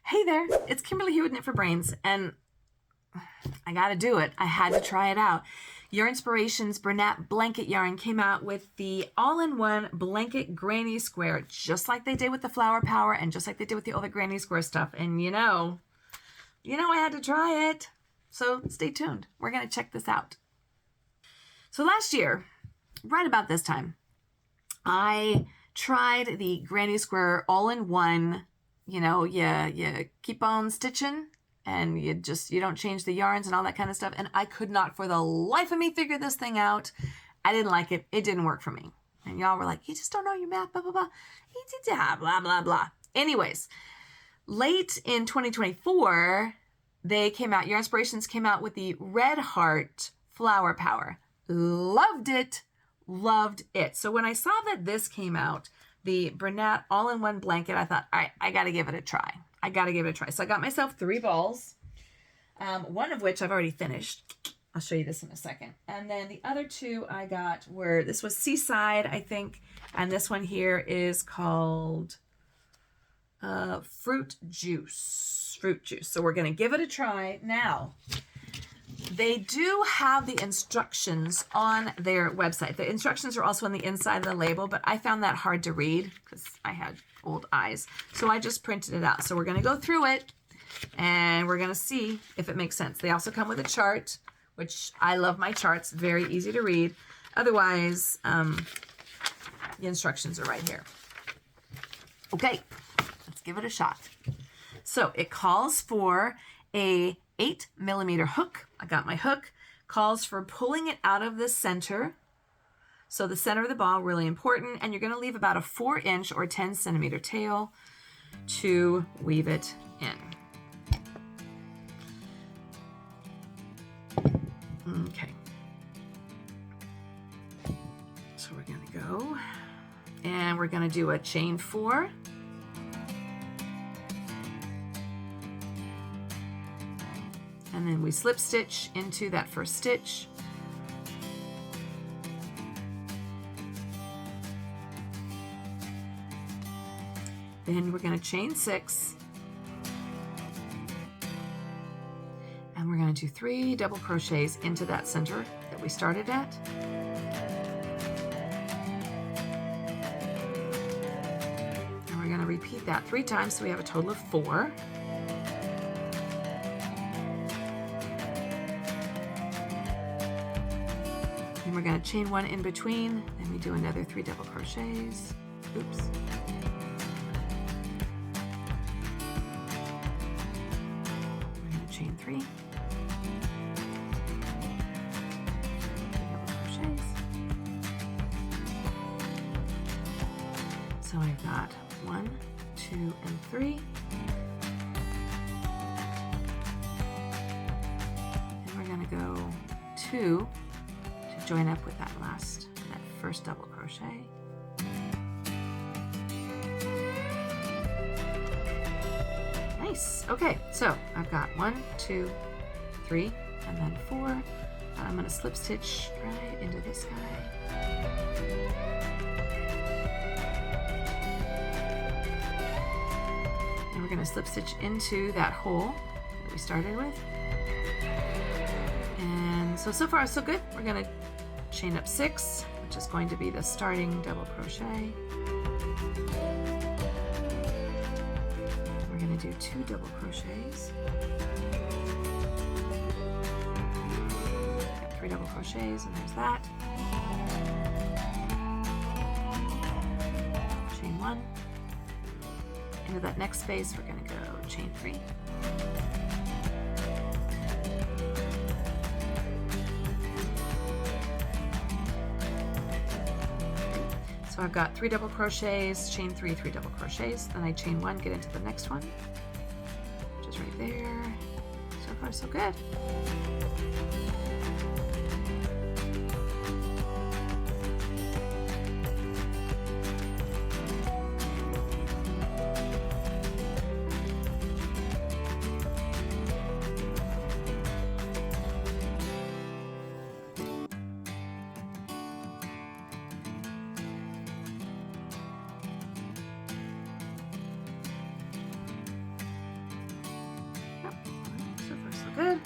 Hey there, it's Kimberly here with Knit for Brains, and I gotta do it. I had to try it out. Yarnspirations Bernat Blanket Yarn came out with the all-in-one Blanket Granny Square, just like they did with the Flower Power and just like they did with the other Granny Square stuff. And you know I had to try it. So stay tuned. We're gonna check this out. So last year, right about this time, I tried the Granny Square all-in-one. You keep on stitching and you don't change the yarns and all that kind of stuff. And I could not for the life of me figure this thing out. I didn't like it. It didn't work for me. And y'all were like, you just don't know your math, blah, blah, blah. Blah, blah, blah. Anyways, late in 2024, Yarnspirations came out with the Red Heart Flower Power. Loved it. Loved it. So when I saw that this came out, the Bernat All-in-One Blanket, I thought, all right, I got to give it a try. So I got myself 3 balls, one of which I've already finished. I'll show you this in a second. And then the other 2 I got were, this was Seaside, I think, and this one here is called Fruit Juice. So we're going to give it a try. Now, they do have the instructions on their website. The instructions are also on the inside of the label, but I found that hard to read because I had old eyes. So I just printed it out. So we're going to go through it and we're going to see if it makes sense. They also come with a chart, which I love my charts. Very easy to read. Otherwise, the instructions are right here. Okay, let's give it a shot. So it calls for a 8mm hook. I got my hook. Calls for pulling it out of the center. So the center of the ball, really important. And you're going to leave about a 4-inch or 10cm tail to weave it in. Okay. So we're going to go and we're going to do a chain 4. And then we slip stitch into that first stitch. Then we're going to chain 6. And we're going to do 3 double crochets into that center that we started at. And we're going to repeat that 3 times so we have a total of 4. We're going to chain 1 in between, then we do another 3 double crochets. Oops. We're going to chain 3. 3 double crochets. So I've got 1, 2, and 3. And we're going to go 2 join up with that first double crochet. Nice. Okay, so I've got 1, 2, 3, and then 4. And I'm going to slip stitch right into this guy. And we're going to slip stitch into that hole that we started with. And so far so good. We're going to chain up 6, which is going to be the starting double crochet. We're going to do 2 double crochets. Got 3 double crochets, and there's that. Chain 1. Into that next space, we're going to go chain 3. So I've got 3 double crochets, chain 3, 3 double crochets, then I chain 1, get into the next one, which is right there. So far, so good. good.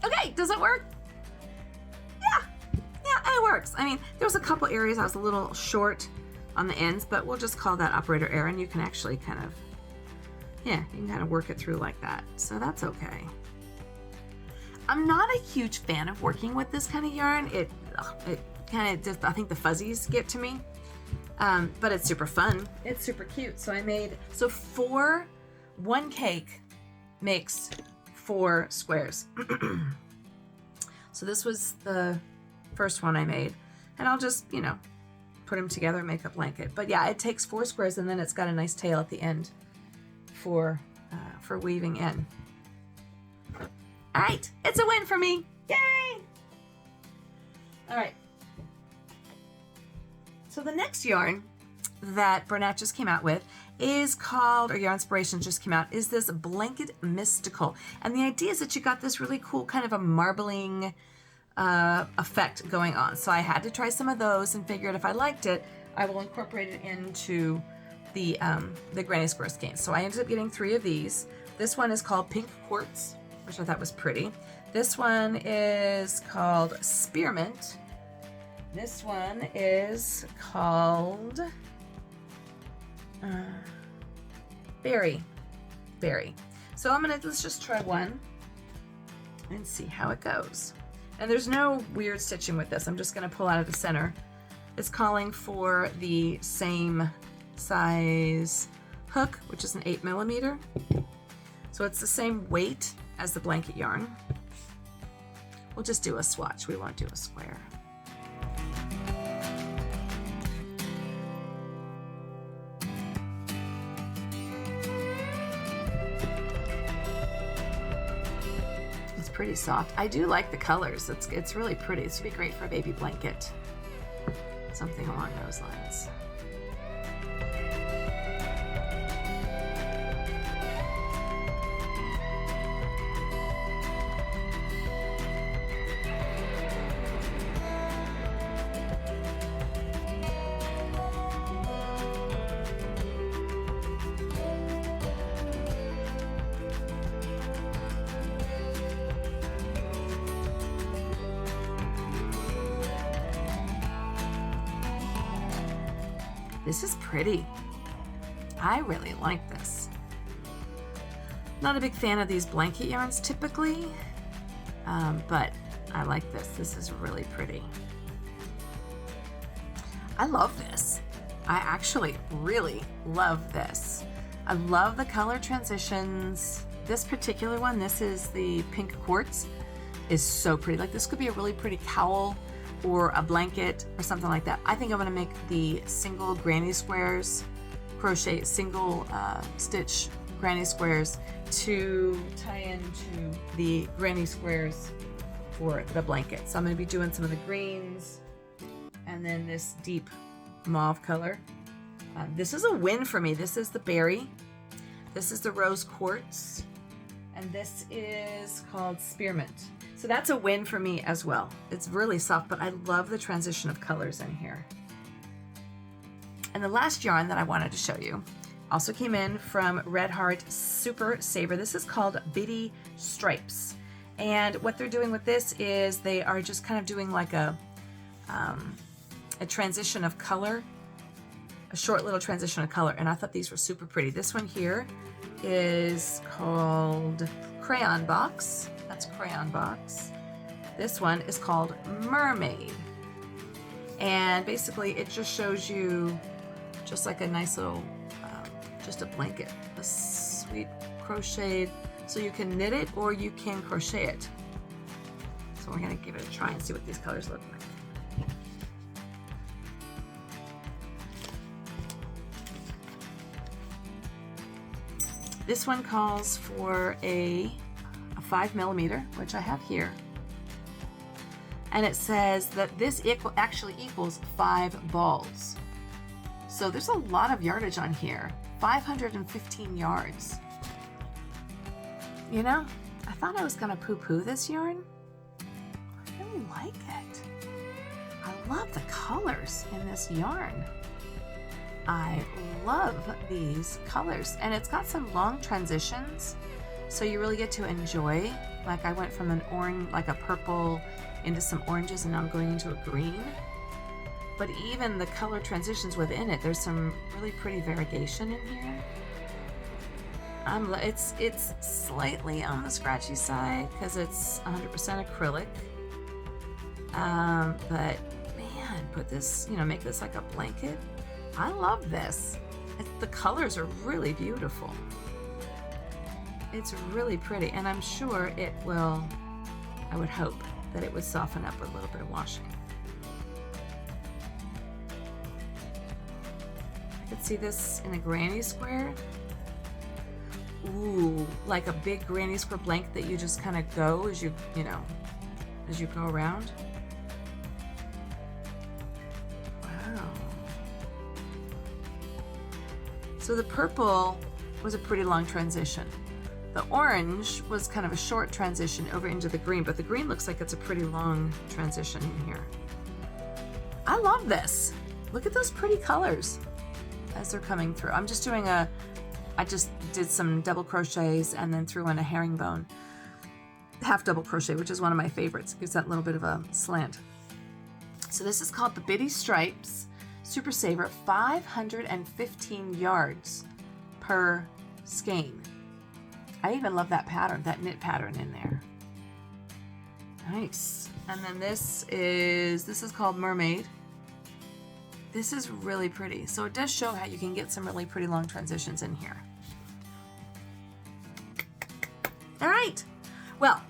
Okay, does it work? Yeah, it works. I mean, there was a couple areas I was a little short on the ends, but we'll just call that operator error, and you can actually kind of, you can kind of work it through like that. So that's okay. I'm not a huge fan of working with this kind of yarn. It kind of just, I think the fuzzies get to me, but it's super fun. It's super cute. So I made, one cake makes 4 squares. So this was the first one I made, and I'll just, put them together and make a blanket. But yeah, it takes 4 squares, and then it's got a nice tail at the end for weaving in. All right, it's a win for me. Yay! All right. So the next yarn that Bernat just came out with is called, or Yarnspirations just came out, is this Blanket Mist-ical. And the idea is that you got this really cool kind of a marbling effect going on. So I had to try some of those and figured if I liked it, I will incorporate it into the Granny Square skeins. So I ended up getting 3 of these. This one is called Pink Quartz, which I thought was pretty. This one is called Spearmint. This one is called Berry. So let's just try one and see how it goes. And there's no weird stitching with this. I'm just gonna pull out of the center. It's calling for the same size hook, which is an 8mm. So it's the same weight as the blanket yarn. We'll just do a swatch. We won't do a square. Pretty soft. I do like the colors. It's really pretty. This would be great for a baby blanket. Something along those lines. This is pretty. I really like this. Not a big fan of these blanket yarns typically. But I like this. This is really pretty. I love this. I actually really love this. I love the color transitions. This particular one, this is the pink quartz, is so pretty. Like this could be a really pretty cowl or a blanket or something like that. I think I'm gonna make the single granny squares, crochet single stitch granny squares to tie into the granny squares for the blanket. So I'm gonna be doing some of the greens and then this deep mauve color. This is a win for me. This is the berry. This is the rose quartz. And this is called spearmint. So that's a win for me as well. It's really soft, but I love the transition of colors in here. And the last yarn that I wanted to show you also came in from Red Heart Super Saver. This is called Bitty Stripes. And what they're doing with this is they are just kind of doing like a transition of color, a short little transition of color. And I thought these were super pretty. This one here is called Crayon Box. That's Crayon Box. This one is called Mermaid. And basically it just shows you just like a nice little, just a blanket, a sweet crocheted, so you can knit it or you can crochet it. So we're gonna give it a try and see what these colors look like. This one calls for a 5mm, which I have here. And it says that this actually equals 5 balls. So there's a lot of yardage on here, 515 yards. You know, I thought I was gonna poo-poo this yarn. I really like it. I love the colors in this yarn. I love these colors, and it's got some long transitions, so you really get to enjoy. Like I went from an orange, like a purple, into some oranges, and now I'm going into a green. But even the color transitions within it, there's some really pretty variegation in here. It's slightly on the scratchy side because it's 100% acrylic. But man, put this, make this like a blanket. I love this. The colors are really beautiful. It's really pretty, and I'm sure it will, I would hope that it would soften up with a little bit of washing. I could see this in a granny square. Ooh, like a big granny square blanket that you just kind of go as you go around. So the purple was a pretty long transition. The orange was kind of a short transition over into the green, but the green looks like it's a pretty long transition in here. I love this. Look at those pretty colors as they're coming through. I just did some double crochets and then threw in a herringbone half double crochet, which is one of my favorites. Gives that little bit of a slant. So this is called the Bitty Stripes Super Saver, 515 yards per skein. I even love that pattern, that knit pattern in there. Nice. And then this is called Mermaid. This is really pretty. So it does show how you can get some really pretty long transitions in here. All right. Well,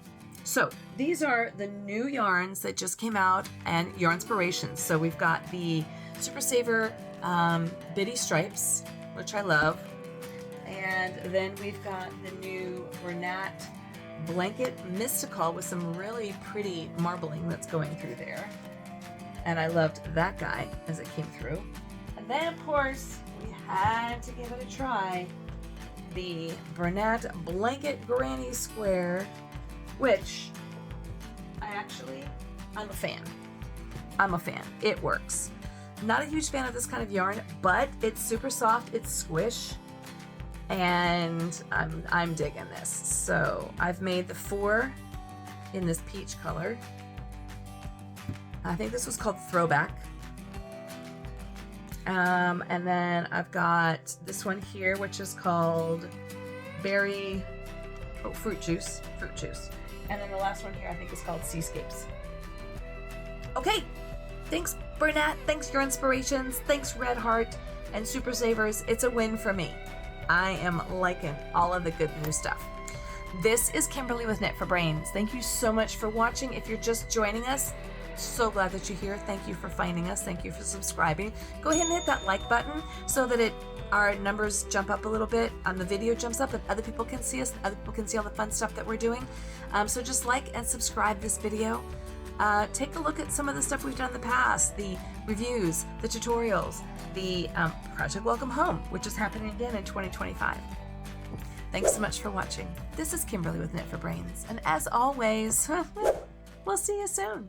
so these are the new yarns that just came out and Yarnspirations. So we've got the Super Saver Bitty Stripes, which I love. And then we've got the new Bernat Blanket Mist-ical with some really pretty marbling that's going through there. And I loved that guy as it came through. And then, of course, we had to give it a try. The Bernat Blanket Granny Square, which I'm a fan. I'm a fan. It works. Not a huge fan of this kind of yarn, but it's super soft. It's squish. And I'm digging this. So I've made the 4 in this peach color. I think this was called Throwback. And then I've got this one here, which is called Fruit Juice. And then the last one here I think is called Seascapes. Okay, thanks Bernat, thanks Yarnspirations, thanks Red Heart and Super Savers. It's a win for me. I am liking all of the good new stuff. This is Kimberly with Knit for Brains. Thank you so much for watching. If you're just joining us, so glad that you're here. Thank you for finding us. Thank you for subscribing. Go ahead and hit that like button so that our numbers jump up a little bit. The video jumps up and other people can see us. Other people can see all the fun stuff that we're doing. So just like and subscribe this video. Take a look at some of the stuff we've done in the past, the reviews, the tutorials, the Project Welcome Home, which is happening again in 2025. Thanks so much for watching. This is Kimberly with Knit for Brains, and as always, we'll see you soon.